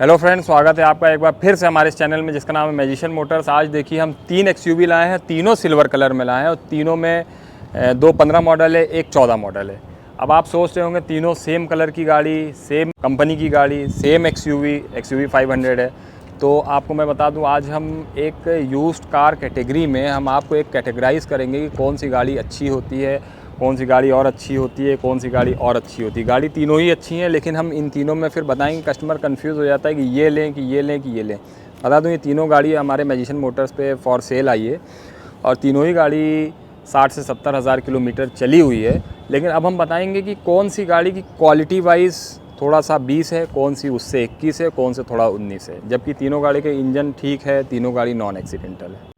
Hello friends, स्वागत है आपका एक बार फिर से हमारे इस चैनल में जिसका नाम है मैजिशियन मोटर्स। आज देखिए हम 3 एक्सयूवी लाए हैं, तीनों सिल्वर कलर में लाए हैं और तीनों में दो 15 मॉडल है, एक 14 मॉडल है। अब आप सोच रहे होंगे तीनों सेम कलर की गाड़ी, सेम कंपनी की गाड़ी, सेम एक्सयूवी 500 है। तो आपको मैं बता दूं, आज हम एक यूज्ड कार कैटेगरी में हम आपको एक कैटेगराइज़ करेंगे कि कौन सी गाड़ी अच्छी होती है, कौन सी गाड़ी और अच्छी होती है, कौन सी गाड़ी और अच्छी होती है। गाड़ी तीनों ही अच्छी हैं, लेकिन हम इन तीनों में फिर बताएंगे, कस्टमर कंफ्यूज हो जाता है कि ये लें कि ये लें कि ये लें। बता दूं, ये तीनों गाड़ी हमारे मैजिशियन मोटर्स पे फॉर सेल आई है और तीनों ही गाड़ी 60 से 70 हज़ार किलोमीटर चली हुई है। लेकिन अब हम बताएंगे कि कौन सी गाड़ी की क्वालिटी वाइज थोड़ा सा 20 है, कौन सी उससे 21 है, कौन से थोड़ा 19 है, जबकि तीनों गाड़ी के इंजन ठीक है, तीनों गाड़ी नॉन एक्सीडेंटल है।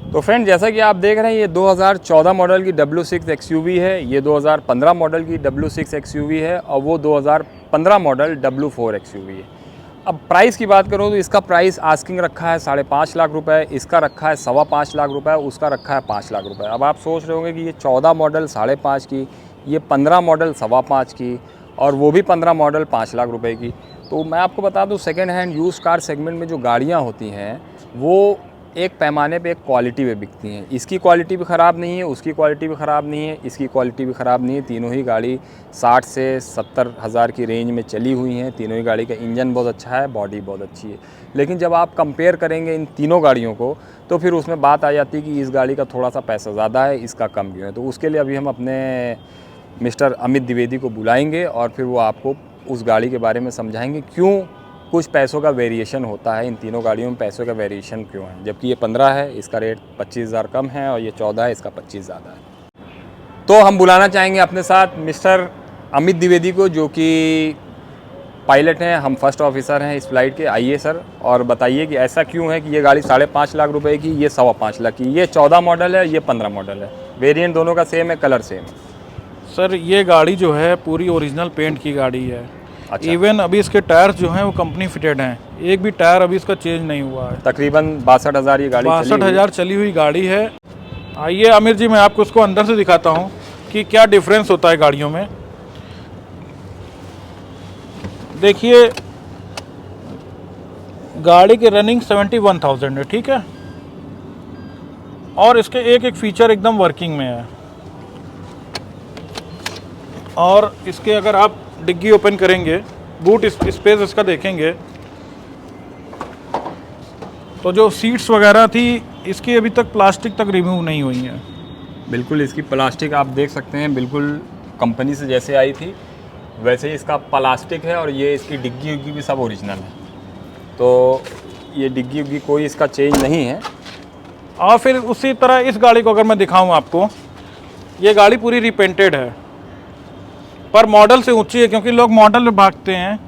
तो फ्रेंड, जैसा कि आप देख रहे हैं, ये 2014 मॉडल की W6 एक्सयूवी है, ये 2015 मॉडल की W6 एक्सयूवी है और वो 2015 मॉडल W4 एक्सयूवी है। अब प्राइस की बात करूँ तो इसका प्राइस आस्किंग रखा है 5.5 लाख रुपए, इसका रखा है 5.25 लाख रुपए, उसका रखा है 5 लाख रुपए। अब आप सोच रहे होंगे कि ये 14 मॉडल 5.5 की, ये 15 मॉडल 5.25 की और वो भी 15 मॉडल 5 लाख रुपए की। तो मैं आपको बता दूं, second hand used car segment में जो गाड़ियां होती हैं वो एक पैमाने पे एक क्वालिटी पे बिकती हैं। इसकी क्वालिटी भी ख़राब नहीं है, उसकी क्वालिटी भी ख़राब नहीं है, इसकी क्वालिटी भी ख़राब नहीं है। तीनों ही गाड़ी 60 से 70 हज़ार की रेंज में चली हुई हैं। तीनों ही गाड़ी का इंजन बहुत अच्छा है, बॉडी बहुत अच्छी है। लेकिन जब आप कंपेयर करेंगे इन तीनों गाड़ियों को तो फिर उसमें बात आ जाती है कि इस गाड़ी का थोड़ा सा पैसा ज़्यादा है, इसका कम क्यों है। तो उसके लिए अभी हम अपने मिस्टर अमित द्विवेदी को बुलाएंगे और फिर वो आपको उस गाड़ी के बारे में समझाएंगे क्यों कुछ पैसों का वेरिएशन होता है, इन तीनों गाड़ियों में पैसों का वेरिएशन क्यों है। जबकि ये 15 है, इसका रेट 25,000 कम है और ये 14 है, इसका 25 ज़्यादा है। तो हम बुलाना चाहेंगे अपने साथ मिस्टर अमित द्विवेदी को, जो कि पायलट हैं, हम फर्स्ट ऑफिसर हैं इस फ्लाइट के। आइए सर, और बताइए कि ऐसा क्यों है कि ये गाड़ी 5.5 लाख रुपए की, ये 5.25 लाख की, ये 14 मॉडल है, ये 15 मॉडल है। वेरिएंट दोनों का सेम है, कलर सेम है। सर ये गाड़ी जो है पूरी ओरिजिनल पेंट की गाड़ी है। अच्छा। इवन अभी इसके टायर जो हैं वो कंपनी फिटेड हैं, एक भी टायर अभी इसका चेंज नहीं हुआ है। तकरीबन 62,000 ये गाड़ी 62,000 चली हुई गाड़ी है। आइए आमिर जी, मैं आपको इसको अंदर से दिखाता हूँ कि क्या डिफरेंस होता है गाड़ियों में। देखिए, गाड़ी की रनिंग 71,000 है, ठीक है, और इसके एक एक फीचर एकदम वर्किंग में है। और इसके अगर आप डिग्गी ओपन करेंगे, बूट स्पेस इसका देखेंगे, तो जो सीट्स वगैरह थी इसकी अभी तक प्लास्टिक तक रिमूव नहीं हुई है। बिल्कुल इसकी प्लास्टिक आप देख सकते हैं, बिल्कुल कंपनी से जैसे आई थी वैसे ही इसका प्लास्टिक है। और ये इसकी डिग्गी उग्गी भी सब ओरिजिनल है, तो ये डिग्गी उग्गी कोई इसका चेंज नहीं है। और फिर उसी तरह इस गाड़ी को अगर मैं दिखाऊं आपको, ये गाड़ी पूरी रिपेंटेड है, पर मॉडल से ऊंची है, क्योंकि लोग मॉडल में भागते हैं।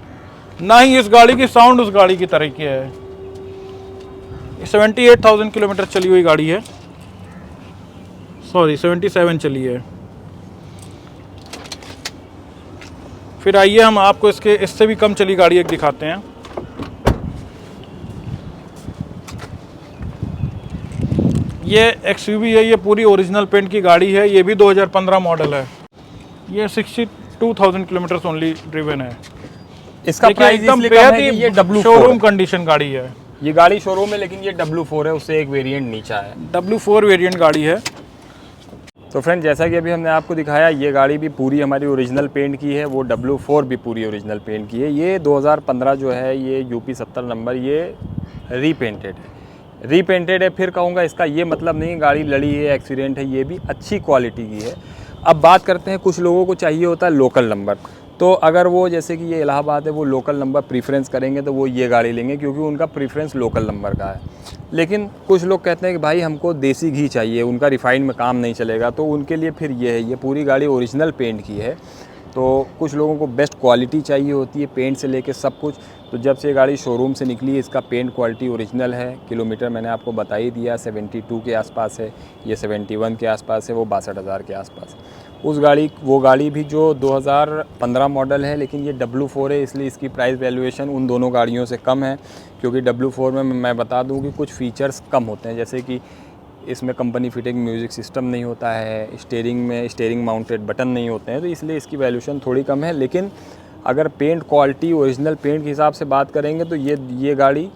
ना ही इस गाड़ी की साउंड उस गाड़ी की तरह की है। 78,000 किलोमीटर चली हुई गाड़ी है, सॉरी 77 चली है। फिर आइए हम आपको इससे भी कम चली गाड़ी एक दिखाते हैं। ये एक्सयूवी है, ये पूरी ओरिजिनल पेंट की गाड़ी है, ये भी 2015 मॉडल है। ये 62,000 किलोमीटर ओनली ड्रिवन है। इसका प्राइस एकदम इसलिए कम है कि ये W4 शोरूम कंडीशन गाड़ी है। ये गाड़ी शोरूम है, लेकिन ये W4 है, उससे एक वेरिएंट नीचा है। W4 वेरिएंट गाड़ी है। तो फ्रेंड, जैसा कि अभी हमने आपको दिखाया, ये गाड़ी भी पूरी हमारी ओरिजिनल पेंट की है, वो W4 भी पूरी ओरिजिनल पेंट की है। ये 2015 जो है, ये UP 70 नंबर, ये रीपेंटेड है। फिर कहूँगा इसका ये मतलब नहीं गाड़ी लड़ी है, एक्सीडेंट है, ये भी अच्छी क्वालिटी की है। अब बात करते हैं, कुछ लोगों को चाहिए होता है लोकल नंबर। तो अगर वो, जैसे कि ये इलाहाबाद है, वो लोकल नंबर प्रीफरेंस करेंगे तो वो ये गाड़ी लेंगे, क्योंकि उनका प्रीफरेंस लोकल नंबर का है। लेकिन कुछ लोग कहते हैं कि भाई हमको देसी घी चाहिए, उनका रिफाइंड में काम नहीं चलेगा, तो उनके लिए फिर ये है, ये पूरी गाड़ी ओरिजिनल पेंट की है। तो कुछ लोगों को बेस्ट क्वालिटी चाहिए होती है, पेंट से लेके सब कुछ। तो जब से ये गाड़ी शोरूम से निकली है, इसका पेंट क्वालिटी ओरिजिनल है। किलोमीटर मैंने आपको बता ही दिया, 72 के आसपास है, ये 71 के आसपास है, वो 62,000 के आसपास। वो गाड़ी भी जो 2015 मॉडल है, लेकिन ये W4 है, इसलिए इसकी प्राइस वैल्यूएशन उन दोनों गाड़ियों से कम है। क्योंकि W4 में मैं बता दूं कि कुछ फीचर्स कम होते हैं, जैसे कि इसमें कंपनी फिटिंग म्यूज़िक सिस्टम नहीं होता है, स्टीयरिंग में स्टीयरिंग माउंटेड बटन नहीं होते हैं, तो इसलिए इसकी वैल्यूएशन थोड़ी कम है। लेकिन अगर पेंट क्वालिटी ओरिजिनल पेंट के हिसाब से बात करेंगे तो ये गाड़ी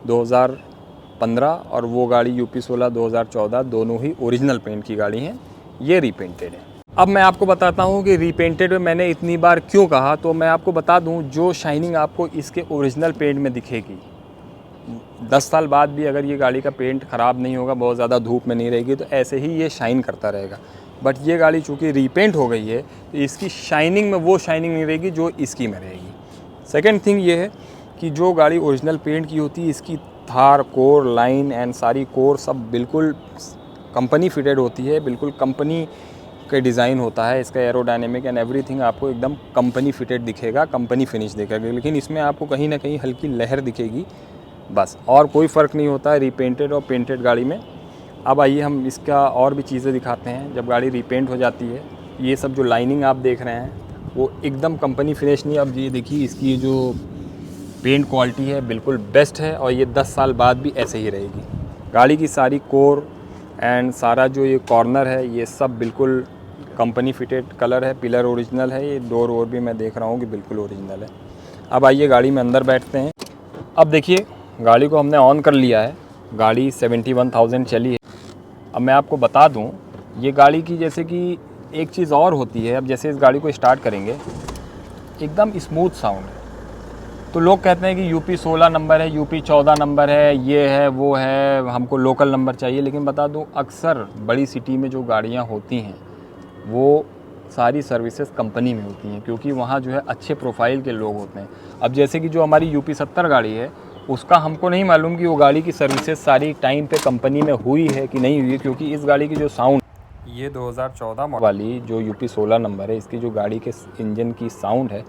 2015 और वो गाड़ी UP16 2014 दोनों ही ओरिजिनल पेंट की गाड़ी हैं, ये रीपेंटेड है। अब मैं आपको बताता हूँ कि रीपेंटेड में मैंने इतनी बार क्यों कहा, तो मैं आपको बता दूँ जो शाइनिंग आपको इसके ओरिजिनल पेंट में दिखेगी 10 साल बाद भी अगर ये गाड़ी का पेंट ख़राब नहीं होगा, बहुत ज़्यादा धूप में नहीं रहेगी, तो ऐसे ही ये शाइन करता रहेगा। बट ये गाड़ी चूँकि रीपेंट हो गई है तो इसकी शाइनिंग में वो शाइनिंग नहीं रहेगी जो इसकी में रहेगी। सेकेंड थिंग ये है कि जो गाड़ी ओरिजिनल पेंट की होती है, इसकी थार कोर लाइन एंड सारी कोर सब बिल्कुल कंपनी फिटेड होती है, बिल्कुल कंपनी के डिज़ाइन होता है। इसका एरोडायनेमिक एंड एवरीथिंग आपको एकदम कंपनी फिटेड दिखेगा, कंपनी फिनिश दिखेगा। लेकिन इसमें आपको कहीं ना कहीं हल्की लहर दिखेगी बस, और कोई फ़र्क नहीं होता है रीपेंटेड और पेंटेड गाड़ी में। अब आइए हम इसका और भी चीज़ें दिखाते हैं। जब गाड़ी रीपेंट हो जाती है, ये सब जो लाइनिंग आप देख रहे हैं वो एकदम कंपनी फिनिश नहीं। अब ये देखिए इसकी जो पेंट क्वालिटी है बिल्कुल बेस्ट है और ये 10 साल बाद भी ऐसे ही रहेगी। गाड़ी की सारी कोर एंड सारा जो ये कॉर्नर है ये सब बिल्कुल कंपनी फिटेड कलर है, पिलर ओरिजिनल है, ये डोर और भी मैं देख रहा हूँ कि बिल्कुल ओरिजिनल है। अब आइए गाड़ी में अंदर बैठते हैं। अब देखिए गाड़ी को हमने ऑन कर लिया है, गाड़ी 71,000 चली है। अब मैं आपको बता दूं ये गाड़ी की जैसे कि एक चीज़ और होती है, अब जैसे इस गाड़ी को स्टार्ट करेंगे एकदम स्मूथ साउंड है। तो लोग कहते हैं कि UP16 नंबर है, UP14 नंबर है, ये है वो है, हमको लोकल नंबर चाहिए। लेकिन बता दूं अक्सर बड़ी सिटी में जो गाड़ियाँ होती हैं वो सारी सर्विसेज कंपनी में होती हैं, क्योंकि वहाँ जो है अच्छे प्रोफाइल के लोग होते हैं। अब जैसे कि जो हमारी UP70 गाड़ी है उसका हमको नहीं मालूम कि वो गाड़ी की सर्विसेज सारी टाइम पे कंपनी में हुई है कि नहीं हुई है, क्योंकि इस गाड़ी की जो साउंड, ये 2014 वाली जो UP16 नंबर है, इसकी जो गाड़ी के इंजन की साउंड है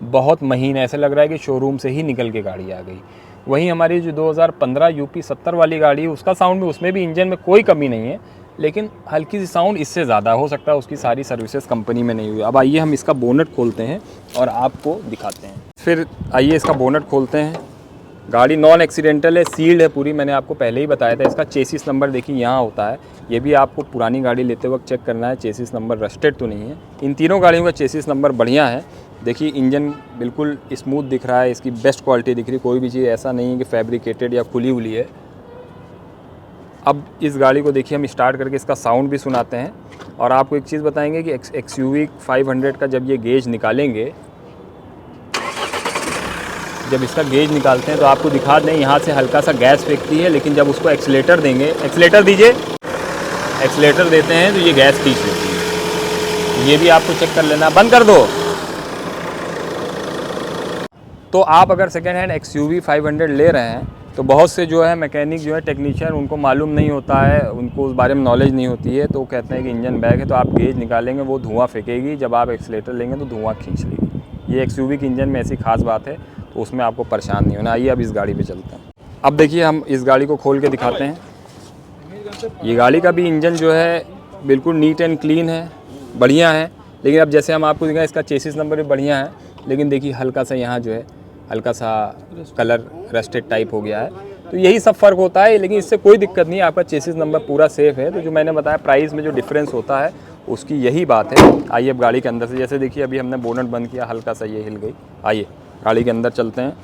बहुत महीन है, ऐसे लग रहा है कि शोरूम से ही निकल के गाड़ी आ गई। वहीं हमारी जो 2015 UP70 वाली गाड़ी है उसका साउंड भी, उसमें भी इंजन में कोई कमी नहीं है, लेकिन हल्की सी साउंड इससे ज़्यादा हो सकता है उसकी सारी सर्विसेज कंपनी में नहीं हुई। अब आइए हम इसका बोनट खोलते हैं और आपको दिखाते हैं। फिर आइए इसका बोनट खोलते हैं। गाड़ी नॉन एक्सीडेंटल है, सील्ड है पूरी, मैंने आपको पहले ही बताया था। इसका चेसिस नंबर देखिए यहाँ होता है, ये भी आपको पुरानी गाड़ी लेते वक्त चेक करना है चेसिस नंबर रस्टेड तो नहीं है। इन तीनों गाड़ियों का चेसिस नंबर बढ़िया है। देखिए इंजन बिल्कुल स्मूथ दिख रहा है, इसकी बेस्ट क्वालिटी दिख रही है, कोई भी चीज़ ऐसा नहीं है कि फैब्रिकेटेड या खुली हुई है। अब इस गाड़ी को देखिए हम स्टार्ट करके इसका साउंड भी सुनाते हैं और आपको एक चीज़ बताएंगे कि XUV 500 का जब ये गेज निकालेंगे, जब इसका गेज निकालते हैं तो आपको दिखा दें यहाँ से हल्का सा गैस फेंकती है, लेकिन जब उसको एक्सीलेटर देंगे, एक्सीलेटर दीजिए, एक्सीलेटर देते हैं तो ये गैस खींच लेती है। ये भी आपको चेक कर लेना, बंद कर दो। तो आप अगर सेकेंड हैंड XUV 500 ले रहे हैं तो बहुत से जो है मैकेनिक जो है टेक्नीशियन उनको मालूम नहीं होता है, उनको उस बारे में नॉलेज नहीं होती है, तो कहते हैं कि इंजन बैग है तो आप गेज निकालेंगे वो धुआं फेंकेगी, जब आप एक्सीलेटर लेंगे तो धुआं खींच लेगी। ये XUV की इंजन में ऐसी खास बात है, तो उसमें आपको परेशान नहीं होना। आइए अब इस गाड़ी पे चलते हैं। अब देखिए हम इस गाड़ी को खोल के दिखाते हैं। ये गाड़ी का भी इंजन जो है बिल्कुल नीट एंड क्लीन है, बढ़िया है। लेकिन अब जैसे हम आपको दिखाएं इसका चेसिस नंबर भी बढ़िया है, लेकिन देखिए हल्का सा यहाँ जो है हल्का सा कलर रस्टेड टाइप हो गया है, तो यही सब फ़र्क होता है। लेकिन इससे कोई दिक्कत नहीं है, आपका चेसिस नंबर पूरा सेफ़ है। तो जो मैंने बताया प्राइस में जो डिफरेंस होता है उसकी यही बात है। आइए अब गाड़ी के अंदर से, जैसे देखिए अभी हमने बोनट बंद किया, हल्का सा ये हिल गई। आइए गाड़ी के अंदर चलते हैं।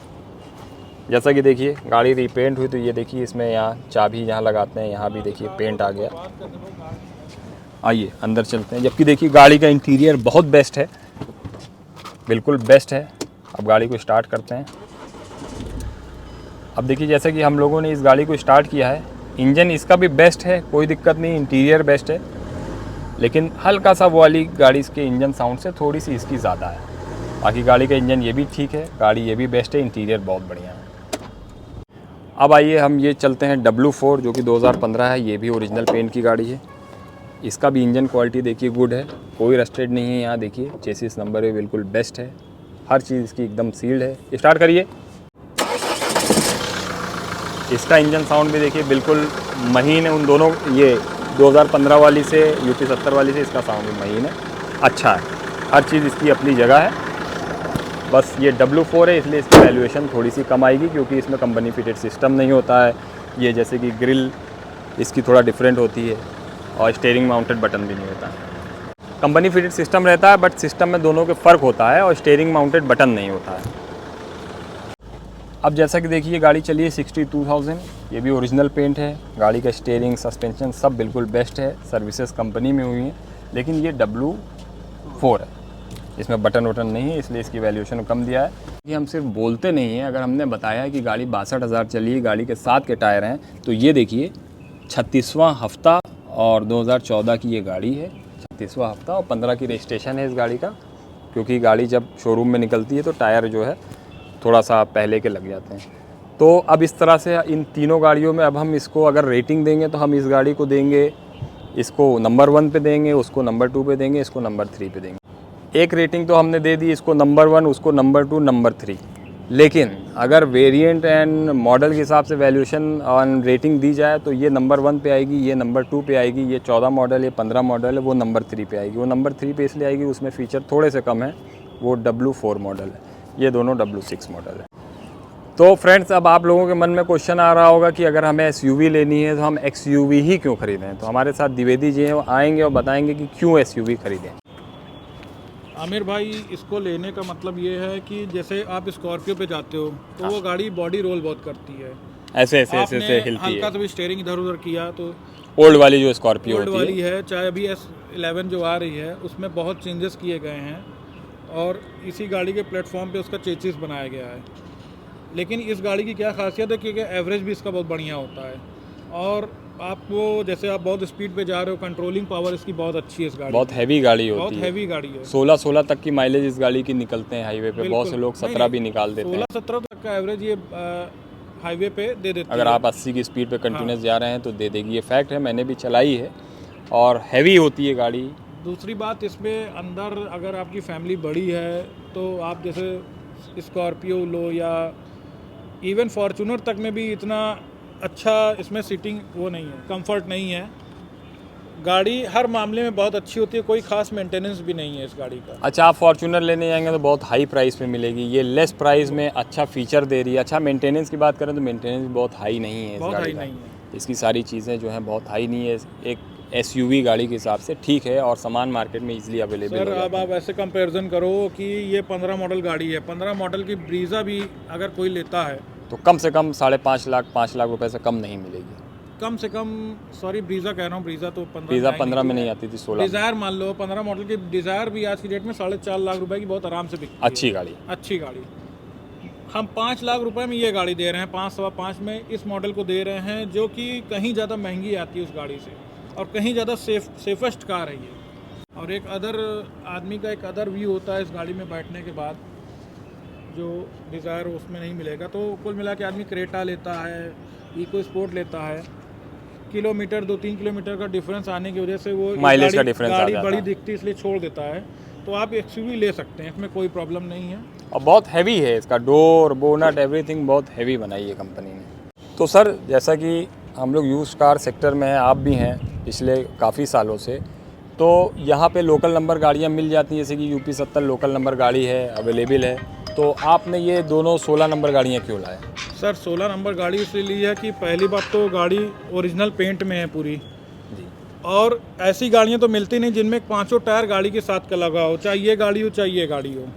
जैसा कि देखिए गाड़ी रीपेंट हुई, तो ये देखिए इसमें यहाँ चाबी जहाँ लगाते हैं यहाँ भी देखिए पेंट आ गया। आइए अंदर चलते हैं। जबकि देखिए गाड़ी का इंटीरियर बहुत बेस्ट है, बिल्कुल बेस्ट है। अब गाड़ी को स्टार्ट करते हैं। अब देखिए जैसे कि हम लोगों ने इस गाड़ी को स्टार्ट किया है, इंजन इसका भी बेस्ट है, कोई दिक्कत नहीं, इंटीरियर बेस्ट है, लेकिन हल्का सा वो वाली गाड़ी इसके इंजन साउंड से थोड़ी सी इसकी ज़्यादा है। बाकी गाड़ी का इंजन ये भी ठीक है, गाड़ी ये भी बेस्ट है, इंटीरियर बहुत बढ़िया है। अब आइए हम ये चलते हैं W4 जो कि 2015 है, ये भी ओरिजिनल पेंट की गाड़ी है। इसका भी इंजन क्वालिटी देखिए गुड है, कोई रस्टेड नहीं है। यहाँ देखिए चेसिस नंबर भी बिल्कुल बेस्ट है, हर चीज़ इसकी एकदम सील्ड है। स्टार्ट करिए। इसका इंजन साउंड भी देखिए बिल्कुल महीन है, उन दोनों ये 2015 वाली से UP70 वाली से इसका साउंड भी महीन है, अच्छा है, हर चीज़ इसकी अपनी जगह है। बस ये W4 है इसलिए इसकी वैल्यूएशन थोड़ी सी कम आएगी, क्योंकि इसमें कंपनी फिटेड सिस्टम नहीं होता है। ये जैसे कि ग्रिल इसकी थोड़ा डिफरेंट होती है और स्टीयरिंग माउंटेड बटन भी नहीं होता। कंपनी फिटेड सिस्टम रहता है, बट सिस्टम में दोनों के फ़र्क होता है और स्टीयरिंग माउंटेड बटन नहीं होता है। अब जैसा कि देखिए गाड़ी चली है 62,000, ये भी ओरिजिनल पेंट है, गाड़ी का स्टीयरिंग सस्पेंशन सब बिल्कुल बेस्ट है, सर्विसेज कंपनी में हुई हैं, लेकिन ये W4 है, इसमें बटन वटन नहीं है, इसलिए इसकी वैल्यूएशन कम दिया है। कि हम सिर्फ बोलते नहीं हैं, अगर हमने बताया है कि गाड़ी 62,000 चली है, गाड़ी के 7 के टायर हैं, तो ये देखिए 36वां हफ्ता और 2014 की ये गाड़ी है, 36वां हफ्ता और 15 की रजिस्ट्रेशन है इस गाड़ी का, क्योंकि गाड़ी जब शोरूम में निकलती है तो टायर जो है थोड़ा सा पहले के लग जाते हैं। तो अब इस तरह से इन तीनों गाड़ियों में अब हम इसको अगर रेटिंग देंगे तो हम इस गाड़ी को देंगे, इसको नंबर 1 पे देंगे, उसको नंबर 2 पे देंगे, इसको नंबर 3 पे देंगे। एक रेटिंग तो हमने दे दी इसको नंबर 1, उसको नंबर 2, नंबर 3। लेकिन अगर वेरिएंट एंड मॉडल के हिसाब से वैल्यूएशन ऑन रेटिंग दी जाए तो ये नंबर 1 पे आएगी, ये नंबर 2 पे आएगी, ये 14 मॉडल, ये 15 मॉडल है, वो नंबर 3 पे आएगी। वो नंबर 3 पे इसलिए आएगी उसमें फ़ीचर थोड़े से कम है, वो W4 मॉडल है, ये दोनों W6 मॉडल है। तो फ्रेंड्स, अब आप लोगों के मन में क्वेश्चन आ रहा होगा कि अगर हमें SUV लेनी है तो हम XUV ही क्यों खरीदें। तो हमारे साथ द्विवेदी जी हैं, वो आएंगे और बताएंगे कि क्यों SUV खरीदें। आमिर भाई, इसको लेने का मतलब ये है कि जैसे आप स्कॉर्पियो पे जाते हो तो वो गाड़ी बॉडी रोल बहुत करती है, ऐसे ऐसे ऐसे ऐसे हिलती है, हल्का सा भी स्टीयरिंग इधर उधर किया तो ओल्ड वाली जो स्कॉर्पियो ओल्ड होती वाली है, चाहे अभी S11 जो आ रही है उसमें बहुत चेंजेस किए गए हैं और इसी गाड़ी के प्लेटफॉर्म पे उसका चेसिस बनाया गया है। लेकिन इस गाड़ी की क्या खासियत है, क्योंकि एवरेज भी इसका बहुत बढ़िया होता है और आपको जैसे आप बहुत स्पीड पे जा रहे हो, कंट्रोलिंग पावर इसकी बहुत अच्छी है। इस गाड़ी बहुत हैवी गाड़ी होती बहुत है, हैवी गाड़ी है। 16 तक की माइलेज इस गाड़ी की निकलते हैं हाईवे पे, बहुत से लोग 17 भी निकाल देते हैं। 16-17 तक का एवरेज ये हाईवे पे दे देती है। अगर आप 80 की स्पीड पे कंटिन्यूस जा रहे हैं तो दे देगी, ये फैक्ट है, मैंने भी चलाई है और हैवी होती है गाड़ी। दूसरी बात, इसमें अंदर अगर आपकी फैमिली बड़ी है तो आप जैसे स्कॉर्पियो लो या इवन फॉर्चूनर तक में भी इतना अच्छा इसमें सीटिंग वो नहीं है, कंफर्ट नहीं है। गाड़ी हर मामले में बहुत अच्छी होती है, कोई खास मेंटेनेंस भी नहीं है इस गाड़ी का। अच्छा, आप फॉर्चूनर लेने जाएंगे तो बहुत हाई प्राइस में मिलेगी, ये लेस प्राइस में अच्छा फीचर दे रही है। अच्छा, मेंटेनेंस की बात करें तो मेंटेनेंस बहुत हाई नहीं है इस बहुत गाड़ी हाई का। नहीं है, इसकी सारी चीज़ें जो हैं बहुत हाई नहीं है, एक SUV गाड़ी के हिसाब से ठीक है और सामान मार्केट में इजीली अवेलेबल सर। हो अब जाता है। आप ऐसे कंपैरिजन करो कि ये 15 मॉडल गाड़ी है, 15 मॉडल की ब्रीज़ा भी अगर कोई लेता है तो कम से कम 5.5 लाख 5 लाख रुपए से कम नहीं मिलेगी। कम से कम, सॉरी ब्रीज़ा कह रहा हूँ, ब्रीज़ा तो 15 ब्रीज़ा 15 में नहीं आती थी, 16 में। डिज़ायर मान लो 15 मॉडल की डिज़ायर भी आज की डेट में 4.5 लाख रुपए की बहुत आराम से बिकती है। अच्छी गाड़ी। अच्छी गाड़ी हम 5 लाख रुपए में ये गाड़ी दे रहे हैं, 5 सवा 5 में इस मॉडल को दे रहे हैं, जो कि कहीं ज़्यादा महंगी आती है उस गाड़ी से और कहीं ज़्यादा सेफेस्ट कार है ये। और एक अदर आदमी का एक अदर व्यू होता है इस गाड़ी में बैठने के बाद, जो डिज़ायर उसमें नहीं मिलेगा। तो कुल मिला के आदमी क्रेटा लेता है, इको स्पोर्ट लेता है, किलोमीटर 2-3 किलोमीटर का डिफरेंस आने की वजह से वो माइलेज का डिफरेंस आ गाड़ी जाता बड़ी है। दिखती है इसलिए छोड़ देता है। तो आप XUV ले सकते हैं, इसमें कोई प्रॉब्लम नहीं है। और बहुत हैवी है, इसका डोर बोनट एवरीथिंग बहुत हैवी बनाई है कंपनी ने। तो सर, जैसा कि हम लोग यूज्ड कार सेक्टर में हैं, आप भी हैं पिछले काफ़ी सालों से, तो यहाँ पे लोकल नंबर गाड़ियाँ मिल जाती हैं, जैसे कि UP 70 लोकल नंबर गाड़ी है, अवेलेबल है। तो आपने ये दोनों 16 नंबर गाड़ियाँ क्यों लाए? सर 16 नंबर गाड़ी इसलिए ली है कि पहली बात तो गाड़ी ओरिजिनल पेंट में है पूरी जी, और ऐसी गाड़ियाँ तो मिलती नहीं जिनमें 5 टायर गाड़ी के साथ का लगा हो, चाहे ये गाड़ी हो चाहे ये गाड़ी हो।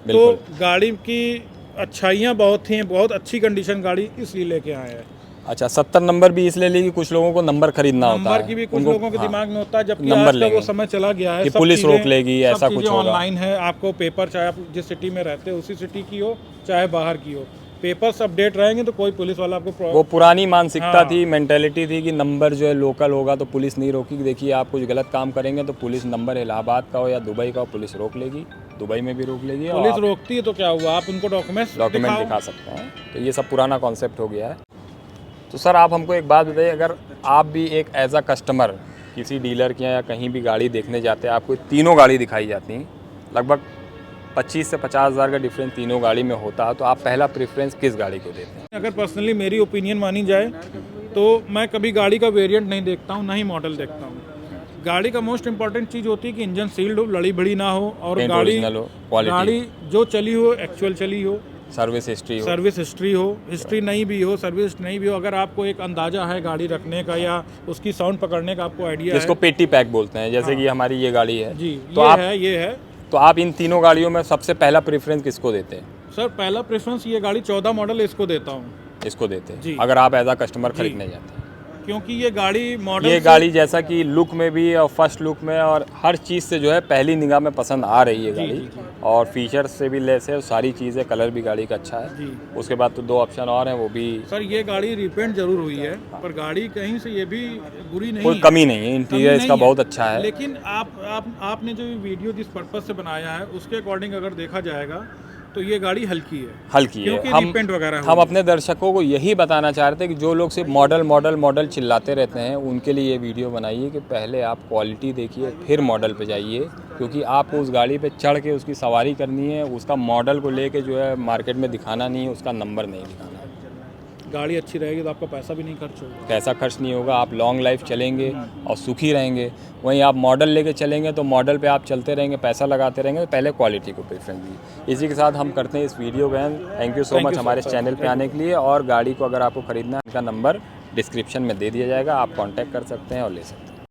तो गाड़ी की अच्छाइयाँ बहुत थी, बहुत अच्छी कंडीशन गाड़ी इसलिए लेके आए हैं। अच्छा, 70 नंबर भी इसलिए ली कि कुछ लोगों को नंबर खरीदना होता है, नंबर की भी कुछ लोगों के दिमाग में होता है, जबकि नंबर आज का वो लेंगे समय चला गया है कि सब पुलिस चीज़ें- रोक लेगी, सब ऐसा चीज़ें कुछ होगा। ऑनलाइन है, आपको पेपर चाहे आप जिस सिटी में रहते हो उसी सिटी की हो चाहे बाहर की हो, पेपर्स अपडेट रहेंगे तो कोई पुलिस वाला आपको वो पुरानी मानसिकता हाँ। थी, मेंटेलिटी थी कि नंबर जो है लोकल होगा तो पुलिस नहीं रोकेगी। देखिए, आप कुछ गलत काम करेंगे तो पुलिस, नंबर इलाहाबाद का हो या दुबई का हो, पुलिस रोक लेगी, दुबई में भी रोक लेगी। और पुलिस रोकती है तो क्या हुआ, आप उनको डॉक्यूमेंट दिखा सकते हैं। तो ये सब पुराना कॉन्सेप्ट हो गया है। तो सर, आप हमको एक बात बताइए, अगर आप भी एक एज अ कस्टमर किसी डीलर के या कहीं भी गाड़ी देखने जाते हैं, आपको तीनों गाड़ी दिखाई जाती हैं, लगभग 25 से 50 हज़ार का डिफरेंस तीनों गाड़ी में होता है, तो आप पहला प्रेफरेंस किस गाड़ी को देते हैं? अगर पर्सनली मेरी ओपिनियन मानी जाए तो मैं कभी गाड़ी का वेरिएंट नहीं देखता हूँ, ना ही मॉडल देखता हूँ। गाड़ी का मोस्ट इंपॉर्टेंट चीज़ होती है कि इंजन सील्ड हो, लड़ी बड़ी ना हो और पेंट गाड़ी ओरिजिनल हो, क्वालिटी गाड़ी जो चली हो एक्चुअल चली हो, सर्विस हिस्ट्री हो। सर्विस हिस्ट्री हो, हिस्ट्री नहीं भी हो, सर्विस नहीं भी हो, अगर आपको एक अंदाजा है गाड़ी रखने का या उसकी साउंड पकड़ने का आपको आइडिया जिसको है। पेटी पैक बोलते हैं, जैसे कि हमारी ये गाड़ी है। जी, तो ये आप है, ये है। तो आप इन तीनों गाड़ियों में सबसे पहला प्रेफरेंस किसको देते हैं? सर पहला प्रेफरेंस ये गाड़ी 14 मॉडल इसको देता हूँ, इसको देते हैं जी। अगर आप एज अ कस्टमर खरीदने जाते हैं। क्योंकि ये गाड़ी मॉडल ये गाड़ी जैसा कि लुक में भी और फर्स्ट लुक में और हर चीज़ से जो है पहली निगाह में पसंद आ रही है गाड़ी। जी। और फीचर्स से भी लेस है, सारी चीज़ें, कलर भी गाड़ी का अच्छा है। जी। उसके बाद तो 2 ऑप्शन और हैं, वो भी सर ये गाड़ी रिपेंट जरूर हुई है, पर गाड़ी कहीं से ये भी बुरी नहीं कोई है, कमी नहीं है। इंटीरियर कमी इसका नहीं बहुत अच्छा है। लेकिन आपने जो वीडियो जिस पर्पज से बनाया है उसके अकॉर्डिंग अगर देखा जाएगा तो ये गाड़ी हल्की है, हल्की है। क्योंकि हम रिपेंट वगैरह हम अपने दर्शकों को यही बताना चाह रहे थे कि जो लोग सिर्फ मॉडल मॉडल मॉडल चिल्लाते रहते हैं, उनके लिए ये वीडियो बनाइए कि पहले आप क्वालिटी देखिए फिर मॉडल पे जाइए, क्योंकि आपको उस गाड़ी पे चढ़ के उसकी सवारी करनी है। उसका मॉडल को लेके जो है मार्केट में दिखाना नहीं है, उसका नंबर नहीं दिखाना है। गाड़ी अच्छी रहेगी तो आपका पैसा भी नहीं खर्च होगा। पैसा खर्च नहीं होगा, आप लॉन्ग लाइफ चलेंगे और सुखी रहेंगे। वहीं आप मॉडल लेके चलेंगे तो मॉडल पे आप चलते रहेंगे, पैसा लगाते रहेंगे, तो पहले क्वालिटी को प्रेफरेंस दीजिए। इसी के साथ हम करते हैं इस वीडियो का and. Thank you so much हमारे इस चैनल पे आने के लिए। और गाड़ी को अगर आपको ख़रीदना है, इनका नंबर डिस्क्रिप्शन में दे दिया जाएगा, आप कॉन्टैक्ट कर सकते हैं और ले सकते हैं।